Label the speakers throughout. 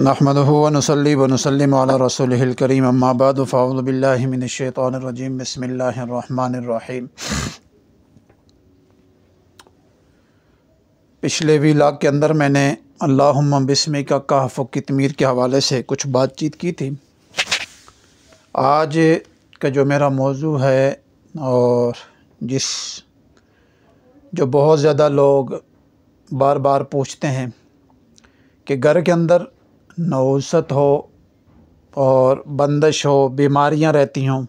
Speaker 1: نحمدہ و نصلی و نسلم علی رسولہ الکریم اما بعد فاعوذ باللہ من الشیطان الرجیم بسم اللہ الرحمن الرحیم۔ پچھلے ویلاگ کے اندر میں نے اللہم بسمک کہف و کتمیر کے حوالے سے کچھ بات چیت کی تھی۔ آج کا جو میرا موضوع ہے اور جو بہت زیادہ لوگ بار بار پوچھتے ہیں کہ گھر کے اندر نحوست ہو اور بندش ہو، بیماریاں رہتی ہوں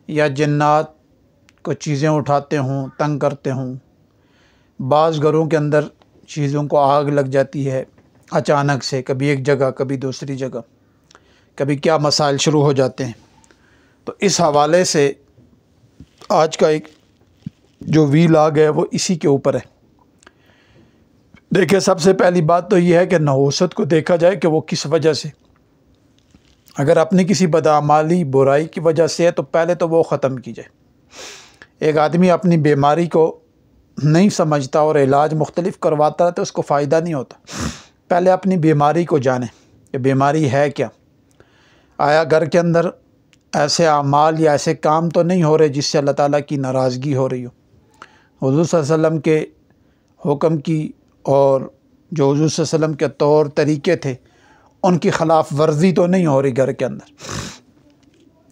Speaker 1: یا جنات کو چیزیں اٹھاتے ہوں، تنگ کرتے ہوں، بعض گھروں کے اندر چیزوں کو آگ لگ جاتی ہے اچانک سے، کبھی ایک جگہ کبھی دوسری جگہ، کبھی کیا مسائل شروع ہو جاتے ہیں۔ تو اس حوالے سے آج کا ایک جو ویلاگ ہے وہ اسی کے اوپر ہے۔ دیکھیں، سب سے پہلی بات تو یہ ہے کہ نحوست کو دیکھا جائے کہ وہ کس وجہ سے، اگر اپنی کسی بدعمالی برائی کی وجہ سے ہے تو پہلے تو وہ ختم کی جائے۔ ایک آدمی اپنی بیماری کو نہیں سمجھتا اور علاج مختلف کرواتا ہے تو اس کو فائدہ نہیں ہوتا۔ پہلے اپنی بیماری کو جانیں کہ بیماری ہے کیا، آیا گھر کے اندر ایسے اعمال یا ایسے کام تو نہیں ہو رہے جس سے اللہ تعالیٰ کی ناراضگی ہو رہی ہو، حضور صلی اللہ علیہ وسلم کے حکم کی اور جو حضور صلی اللہ علیہ وسلم کے طور طریقے تھے ان کی خلاف ورزی تو نہیں ہو رہی گھر کے اندر۔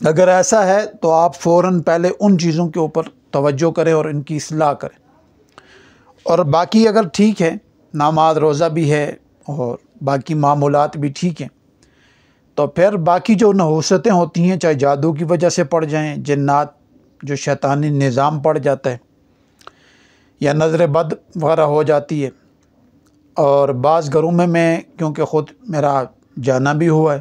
Speaker 1: اگر ایسا ہے تو آپ فوراً پہلے ان چیزوں کے اوپر توجہ کریں اور ان کی اصلاح کریں، اور باقی اگر ٹھیک ہے، نماز روزہ بھی ہے اور باقی معمولات بھی ٹھیک ہیں، تو پھر باقی جو نحوستیں ہوتی ہیں، چاہے جادو کی وجہ سے پڑ جائیں، جنات جو شیطانی نظام پڑ جاتا ہے یا نظر بد وغیرہ ہو جاتی ہے، اور بعض گھروں میں کیونکہ خود میرا جانا بھی ہوا ہے،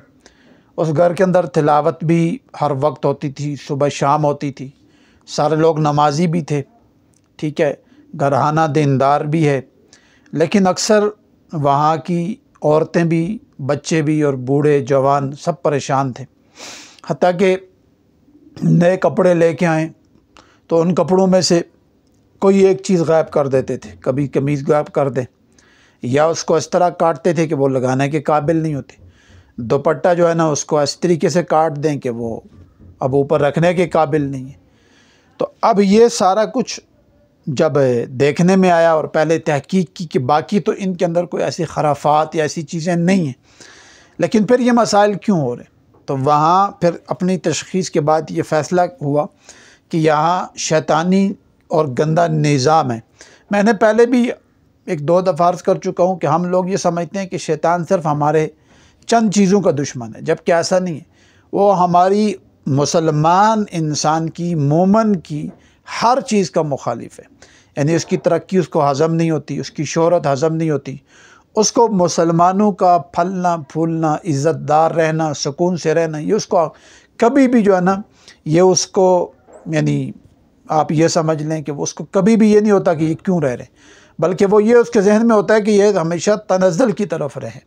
Speaker 1: اس گھر کے اندر تلاوت بھی ہر وقت ہوتی تھی، صبح شام ہوتی تھی، سارے لوگ نمازی بھی تھے، ٹھیک ہے، گھرانہ دیندار بھی ہے، لیکن اکثر وہاں کی عورتیں بھی، بچے بھی اور بوڑھے جوان سب پریشان تھے، حتیٰ کہ نئے کپڑے لے کے آئیں تو ان کپڑوں میں سے کوئی ایک چیز غائب کر دیتے تھے، کبھی قمیض غائب کر دیں یا اس کو اس طرح کاٹتے تھے کہ وہ لگانے کے قابل نہیں ہوتے، دوپٹہ جو ہے نا اس کو اس طریقے سے کاٹ دیں کہ وہ اب اوپر رکھنے کے قابل نہیں ہے۔ تو اب یہ سارا کچھ جب دیکھنے میں آیا اور پہلے تحقیق کی کہ باقی تو ان کے اندر کوئی ایسی خرافات یا ایسی چیزیں نہیں ہیں، لیکن پھر یہ مسائل کیوں ہو رہے ہیں، تو وہاں پھر اپنی تشخیص کے بعد یہ فیصلہ ہوا کہ یہاں شیطانی اور گندا نظام ہے۔ میں نے پہلے بھی ایک دو دفعہ عرض کر چکا ہوں کہ ہم لوگ یہ سمجھتے ہیں کہ شیطان صرف ہمارے چند چیزوں کا دشمن ہے، جبکہ ایسا نہیں ہے، وہ ہماری مسلمان انسان کی، مومن کی ہر چیز کا مخالف ہے، یعنی اس کی ترقی اس کو ہضم نہیں ہوتی، اس کی شہرت ہضم نہیں ہوتی، اس کو مسلمانوں کا پھلنا پھولنا، عزت دار رہنا، سکون سے رہنا، یہ اس کو کبھی بھی جو ہے نا، یہ اس کو یعنی آپ یہ سمجھ لیں کہ وہ اس کو کبھی بھی یہ نہیں ہوتا کہ یہ کیوں رہ رہے ہیں، بلکہ وہ یہ اس کے ذہن میں ہوتا ہے کہ یہ ہمیشہ تنزل کی طرف رہے،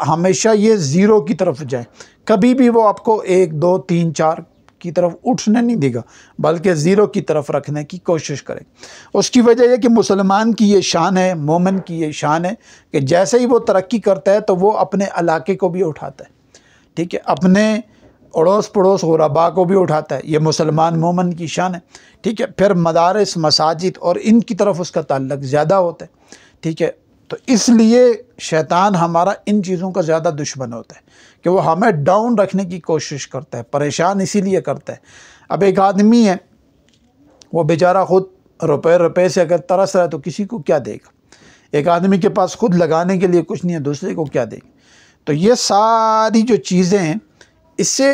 Speaker 1: ہمیشہ یہ زیرو کی طرف جائے، کبھی بھی وہ آپ کو 1 2 3 4 کی طرف اٹھنے نہیں دے گا، بلکہ زیرو کی طرف رکھنے کی کوشش کرے۔ اس کی وجہ یہ کہ مسلمان کی یہ شان ہے، مومن کی یہ شان ہے کہ جیسے ہی وہ ترقی کرتا ہے تو وہ اپنے علاقے کو بھی اٹھاتا ہے، ٹھیک ہے، اپنے اڑوس پڑوس غرباء کو بھی اٹھاتا ہے، یہ مسلمان مومن کی شان ہے، ٹھیک ہے، پھر مدارس، مساجد اور ان کی طرف اس کا تعلق زیادہ ہوتا ہے، ٹھیک ہے۔ تو اس لیے شیطان ہمارا ان چیزوں کا زیادہ دشمن ہوتا ہے کہ وہ ہمیں ڈاؤن رکھنے کی کوشش کرتا ہے، پریشان اسی لیے کرتا ہے۔ اب ایک آدمی ہے، وہ بیچارہ خود روپے سے اگر ترس رہا ہے تو کسی کو کیا دے گا؟ ایک آدمی کے پاس خود لگانے کے لیے کچھ نہیں ہے، دوسرے کو کیا دے گا؟ تو یہ ساری جو چیزیں ہیں، اس سے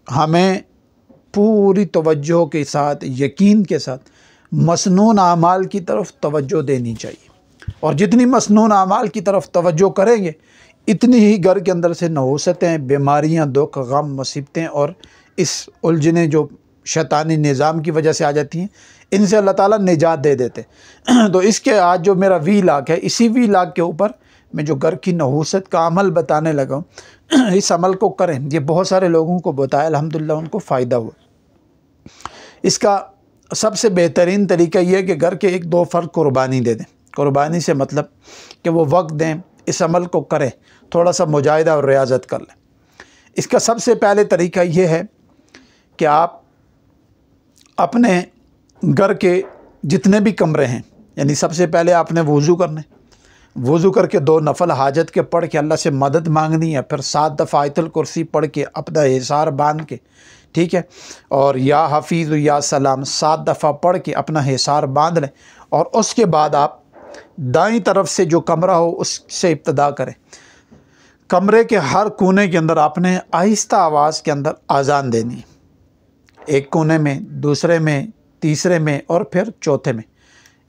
Speaker 1: ہمیں پوری توجہ کے ساتھ، یقین کے ساتھ مسنون اعمال کی طرف توجہ دینی چاہیے، اور جتنی مسنون اعمال کی طرف توجہ کریں گے اتنی ہی گھر کے اندر سے نحوستیں، بیماریاں، دکھ، غم، مصیبتیں اور اس الجھنیں جو شیطانی نظام کی وجہ سے آ جاتی ہیں، ان سے اللہ تعالیٰ نجات دے دیتے۔ تو اس کے آج جو میرا ویلاگ ہے، اسی ویلاگ کے اوپر میں جو گھر کی نحوست کا عمل بتانے لگا ہوں، اس عمل کو کریں۔ یہ بہت سارے لوگوں کو بتایا، الحمدللہ ان کو فائدہ ہوا۔ اس کا سب سے بہترین طریقہ یہ ہے کہ گھر کے 1 2 فرد قربانی دے دیں۔ قربانی سے مطلب کہ وہ وقت دیں، اس عمل کو کریں، تھوڑا سا مجاہدہ اور ریاضت کر لیں۔ اس کا سب سے پہلے طریقہ یہ ہے کہ آپ اپنے گھر کے جتنے بھی کمرے ہیں، یعنی سب سے پہلے آپ نے وضو کرنا ہے، وضو کر کے 2 نفل حاجت کے پڑھ کے اللہ سے مدد مانگنی ہے، پھر 7 دفعہ آیت الکرسی پڑھ کے اپنا حصار باندھ کے، ٹھیک ہے، اور یا حفیظ یا سلام 7 دفعہ پڑھ کے اپنا حصار باندھ لیں، اور اس کے بعد آپ دائیں طرف سے جو کمرہ ہو اس سے ابتدا کریں۔ کمرے کے ہر کونے کے اندر آپ نے آہستہ آواز کے اندر اذان دینی ہے، ایک کونے میں، دوسرے میں، تیسرے میں اور پھر چوتھے میں۔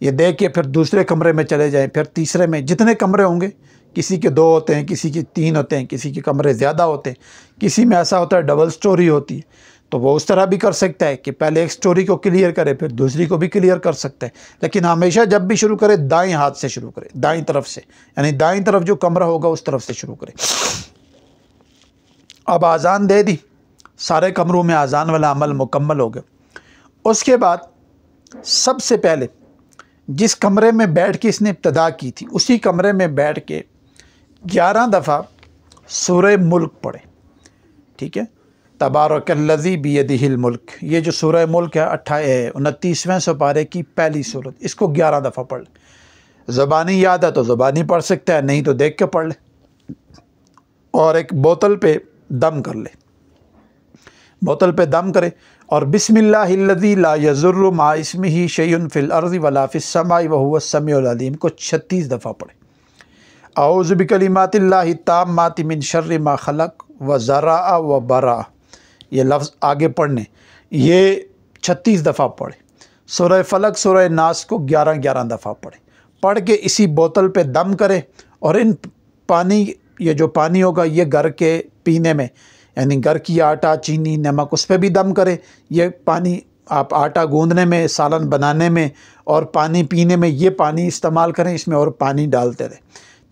Speaker 1: یہ دیکھ کے پھر دوسرے کمرے میں چلے جائیں، پھر تیسرے میں، جتنے کمرے ہوں گے، کسی کے 2 ہوتے ہیں، کسی کے 3 ہوتے ہیں، کسی کے کمرے زیادہ ہوتے ہیں، کسی میں ایسا ہوتا ہے ڈبل سٹوری ہوتی ہے، تو وہ اس طرح بھی کر سکتا ہے کہ پہلے ایک سٹوری کو کلیئر کرے پھر دوسری کو بھی کلیئر کر سکتا ہے، لیکن ہمیشہ جب بھی شروع کرے دائیں ہاتھ سے شروع کرے، دائیں طرف سے، یعنی دائیں طرف جو کمرہ ہوگا اس طرف سے شروع کرے۔ اب اذان دے دی، سارے کمروں میں اذان والا عمل مکمل ہو گیا۔ اس کے بعد سب سے پہلے جس کمرے میں بیٹھ کے اس نے ابتدا کی تھی اسی کمرے میں بیٹھ کے 11 دفعہ سورہ ملک پڑھے، ٹھیک ہے، تبارک الذی بیدہ الملک، یہ جو سورہ ملک ہے 29ویں سپارے کی پہلی سورت، اس کو 11 دفعہ پڑھ لے۔ زبانی یاد ہے تو زبانی پڑھ سکتا ہے، نہیں تو دیکھ کے پڑھ لے، اور ایک بوتل پہ دم کر لے، بوتل پہ دم کرے، اور بسم اللہ الذی لا یضر مع اسمہ شیء فی الارض ولا فی السماء وہو السمیع العلیم کو 36 دفعہ پڑھے۔ اعوذ بکلمات اللہ التامات من شر ما خلق وذرا وبرا، یہ لفظ آگے پڑھنے، یہ 36 دفعہ پڑھے۔ سورہ فلق سورہ ناس کو 11 دفعہ پڑھے، پڑھ کے اسی بوتل پہ دم کرے، اور ان پانی، یہ جو پانی ہوگا یہ گھر کے پینے میں، یعنی گھر کی آٹا، چینی، نمک اس پہ بھی دم کرے۔ یہ پانی آپ آٹا گوندنے میں، سالن بنانے میں اور پانی پینے میں یہ پانی استعمال کریں، اس میں اور پانی ڈالتے رہیں،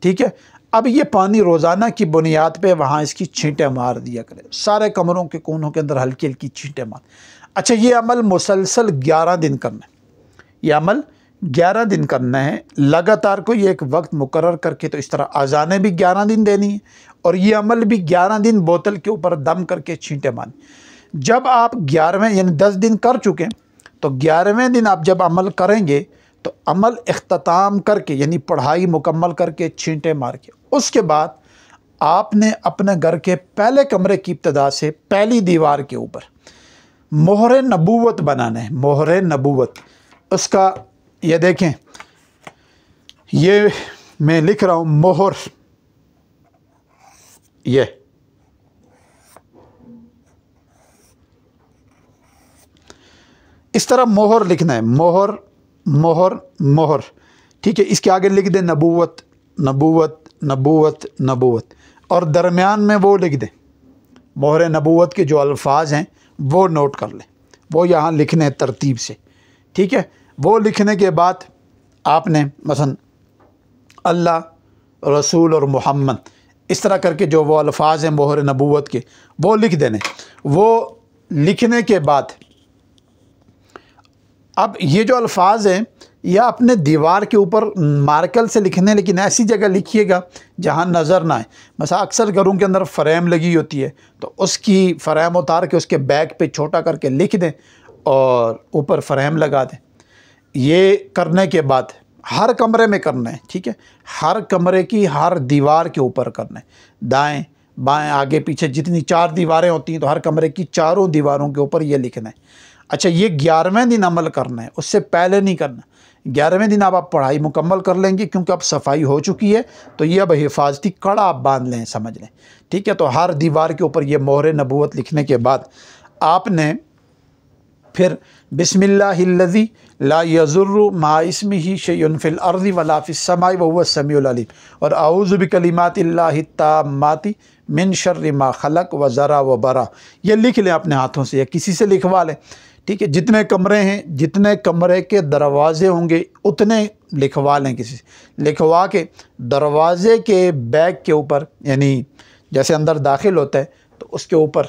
Speaker 1: ٹھیک ہے۔ اب یہ پانی روزانہ کی بنیاد پہ وہاں اس کی چھینٹیں مار دیا کرے، سارے کمروں کے کونوں کے اندر ہلکی ہلکی چھینٹیں مار۔ اچھا، یہ عمل مسلسل 11 دن کرنا ہے، یہ عمل 11 دن کرنا ہے لگاتار، کوئی ایک وقت مقرر کر کے، تو اس طرح اذانیں بھی 11 دن دینی ہے، اور یہ عمل بھی 11 دن بوتل کے اوپر دم کر کے چھینٹیں مارنی۔ جب آپ 11ویں یعنی 10 دن کر چکے تو 11ویں دن آپ جب عمل کریں گے تو عمل اختتام کر کے، یعنی پڑھائی مکمل کر کے، چھینٹیں مار کے، اس کے بعد آپ نے اپنے گھر کے پہلے کمرے کی ابتدا سے پہلی دیوار کے اوپر مہر نبوت بنانا ہے، مہر نبوت۔ اس کا یہ دیکھیں، یہ میں لکھ رہا ہوں مہر، یہ اس طرح مہر لکھنا ہے، مہر مہر مہر، ٹھیک ہے۔ اس کے آگے لکھ دیں نبوت نبوت نبوت نبوت، اور درمیان میں وہ لکھ دیں مہر نبوت کے جو الفاظ ہیں وہ نوٹ کر لیں، وہ یہاں لکھنے ہیں ترتیب سے، ٹھیک ہے۔ وہ لکھنے کے بعد آپ نے مثلا اللہ، رسول اور محمد، اس طرح کر کے جو وہ الفاظ ہیں مہر نبوت کے وہ لکھ دینے۔ وہ لکھنے کے بعد اب یہ جو الفاظ ہیں یہ اپنے دیوار کے اوپر مارکر سے لکھنے، لیکن ایسی جگہ لکھیے گا جہاں نظر نہ آئے۔ مثلا اکثر گھروں کے اندر فریم لگی ہوتی ہے تو اس کی فریم اتار کے اس کے بیک پہ چھوٹا کر کے لکھ دیں اور اوپر فریم لگا دیں۔ یہ کرنے کے بعد ہر کمرے میں کرنا ہے، ٹھیک ہے، ہر کمرے کی ہر دیوار کے اوپر کرنا ہے، دائیں بائیں آگے پیچھے جتنی 4 دیواریں ہوتی ہیں تو ہر کمرے کی 4 دیواروں کے اوپر یہ لکھنا ہے۔ اچھا، یہ 11ویں دن عمل کرنا ہے، اس سے پہلے نہیں کرنا۔ 11ویں دن آپ پڑھائی مکمل کر لیں گے کیونکہ اب صفائی ہو چکی ہے، تو یہ اب حفاظتی کڑا آپ باندھ لیں، سمجھ لیں، ٹھیک ہے۔ تو ہر دیوار کے اوپر یہ مہر نبوت لکھنے کے بعد آپ نے پھر بسم اللہ الذی لا یضر مع اسمہ شیء فی الارض ولا فی السماء وہو السمیع العلیم، اور اعوذ بکلمات اللہ التامات من شر ما خلق وذرا وبرا، یہ لکھ لیں اپنے ہاتھوں سے یا کسی سے لکھوا لیں، ٹھیک ہے۔ جتنے کمرے ہیں، جتنے کمرے کے دروازے ہوں گے اتنے لکھوا لیں، کسی سے لکھوا کے دروازے کے بیک کے اوپر، یعنی جیسے اندر داخل ہوتا ہے تو اس کے اوپر،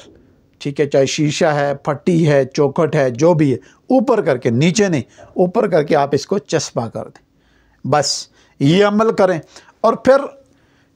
Speaker 1: ٹھیک ہے، چاہے شیشہ ہے، پھٹی ہے، چوکھٹ ہے، جو بھی ہے، اوپر کر کے، نیچے نہیں، اوپر کر کے آپ اس کو چسپاں کر دیں، بس یہ عمل کریں۔ اور پھر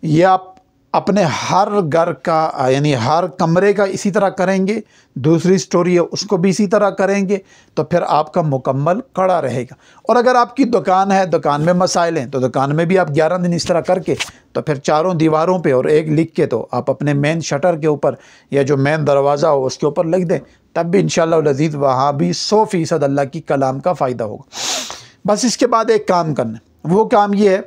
Speaker 1: یہ آپ اپنے ہر گھر کا یعنی ہر کمرے کا اسی طرح کریں گے، دوسری سٹوری ہے اس کو بھی اسی طرح کریں گے، تو پھر آپ کا مکمل کڑا رہے گا۔ اور اگر آپ کی دکان ہے، دکان میں مسائل ہیں، تو دکان میں بھی آپ 11 دن اس طرح کر کے تو پھر چاروں دیواروں پہ اور ایک لکھ کے تو آپ اپنے مین شٹر کے اوپر یا جو مین دروازہ ہو اس کے اوپر لکھ دیں، تب بھی انشاءاللہ العزیز وہاں بھی 100% اللہ کی کلام کا فائدہ ہوگا۔ بس اس کے بعد ایک کام کرنا ہے، وہ کام یہ ہے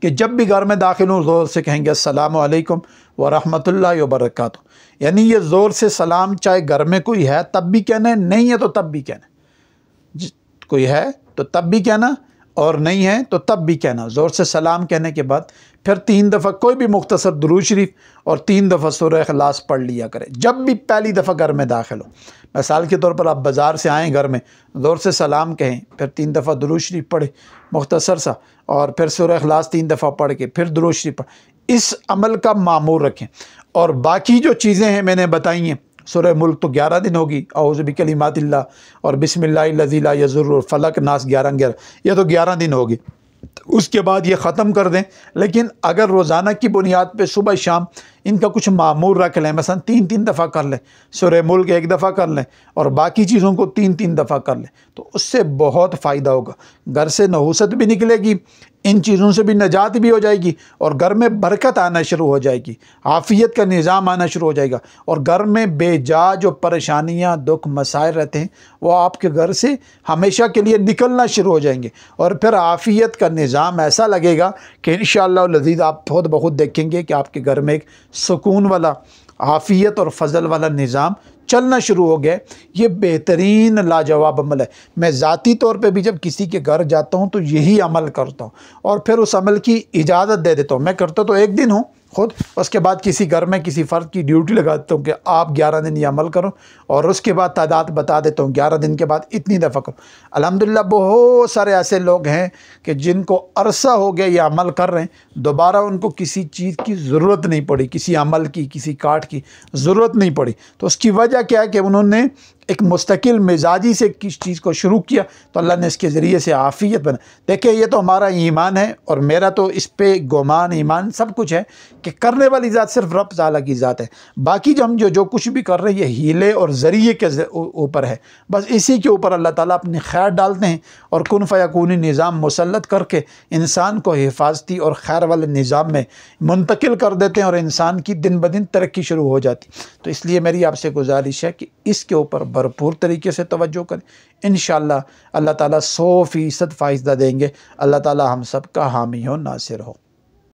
Speaker 1: کہ جب بھی گھر میں داخل ہوں زور سے کہیں گے السلام علیکم ورحمۃ اللہ وبرکاتہ، یعنی یہ زور سے سلام چاہے گھر میں کوئی ہے تب بھی کہنا ہے، نہیں ہے تو تب بھی کہنا ہے، کوئی ہے تو تب بھی کہنا اور نہیں ہے تو تب بھی کہنا۔ زور سے سلام کہنے کے بعد پھر 3 دفعہ کوئی بھی مختصر درود شریف اور 3 دفعہ سورہ اخلاص پڑھ لیا کرے جب بھی پہلی دفعہ گھر میں داخل ہو۔ مثال کے طور پر آپ بازار سے آئیں، گھر میں زور سے سلام کہیں، پھر 3 دفعہ درود شریف پڑھیں مختصر سا، اور پھر سورہ اخلاص 3 دفعہ پڑھ کے پھر درود شریف پڑھ، اس عمل کا معمول رکھیں۔ اور باقی جو چیزیں ہیں میں نے بتائی ہیں، سورہ ملک تو 11 دن ہوگی، اعوذ بکلمات اللہ اور بسم اللہ الذی لا یضر، فلق ناس 11 یہ تو 11 دن ہوگی، اس کے بعد یہ ختم کر دیں۔ لیکن اگر روزانہ کی بنیاد پہ صبح شام ان کا کچھ معمول رکھ لیں، مثلا 3 دفعہ کر لیں، سورہ ملک 1 دفعہ کر لیں اور باقی چیزوں کو 3 دفعہ کر لیں، تو اس سے بہت فائدہ ہوگا۔ گھر سے نحوست بھی نکلے گی، ان چیزوں سے بھی نجات بھی ہو جائے گی، اور گھر میں برکت آنا شروع ہو جائے گی، عافیت کا نظام آنا شروع ہو جائے گا، اور گھر میں بے جا جو پریشانیاں دکھ مسائل رہتے ہیں وہ آپ کے گھر سے ہمیشہ کے لیے نکلنا شروع ہو جائیں گے، اور پھر عافیت کا نظام ایسا لگے گا کہ انشاءاللہ العزیز آپ خود بخود دیکھیں گے کہ آپ کے گھر میں ایک سکون والا، عافیت اور فضل والا نظام چلنا شروع ہو گیا۔ یہ بہترین لاجواب عمل ہے۔ میں ذاتی طور پہ بھی جب کسی کے گھر جاتا ہوں تو یہی عمل کرتا ہوں، اور پھر اس عمل کی اجازت دے دیتا ہوں۔ میں کرتا تو 1 دن ہوں خود، اس کے بعد کسی گھر میں کسی فرد کی ڈیوٹی لگا دیتا ہوں کہ آپ 11 دن یہ عمل کرو، اور اس کے بعد تعداد بتا دیتا ہوں 11 دن کے بعد اتنی دفعہ کرو۔ الحمدللہ بہت سارے ایسے لوگ ہیں کہ جن کو عرصہ ہو گیا یہ عمل کر رہے ہیں، دوبارہ ان کو کسی چیز کی ضرورت نہیں پڑی، کسی عمل کی، کسی کاٹ کی ضرورت نہیں پڑی۔ تو اس کی وجہ کیا ہے کہ انہوں نے ایک مستقل مزاجی سے کس چیز کو شروع کیا، تو اللہ نے اس کے ذریعے سے عافیت بنا۔ دیکھیں یہ تو ہمارا ایمان ہے، اور میرا تو اس پہ گمان ایمان سب کچھ ہے کہ کرنے والی ذات صرف رب تعالیٰ کی ذات ہے، باقی جو کچھ بھی کر رہے ہیں یہ ہیلے اور ذریعے کے اوپر ہے، بس اسی کے اوپر اللہ تعالیٰ اپنی خیر ڈالتے ہیں، اور کن فیکونی نظام مسلط کر کے انسان کو حفاظتی اور خیر والے نظام میں منتقل کر دیتے ہیں، اور انسان کی دن بدن ترقی شروع ہو جاتی۔ تو اس لیے میری آپ سے گزارش ہے کہ اس کے اوپر بھرپور طریقے سے توجہ کریں، انشاءاللہ اللہ تعالیٰ 100% فائدہ دیں گے۔ اللہ تعالیٰ ہم سب کا حامی ہو، ناصر ہو۔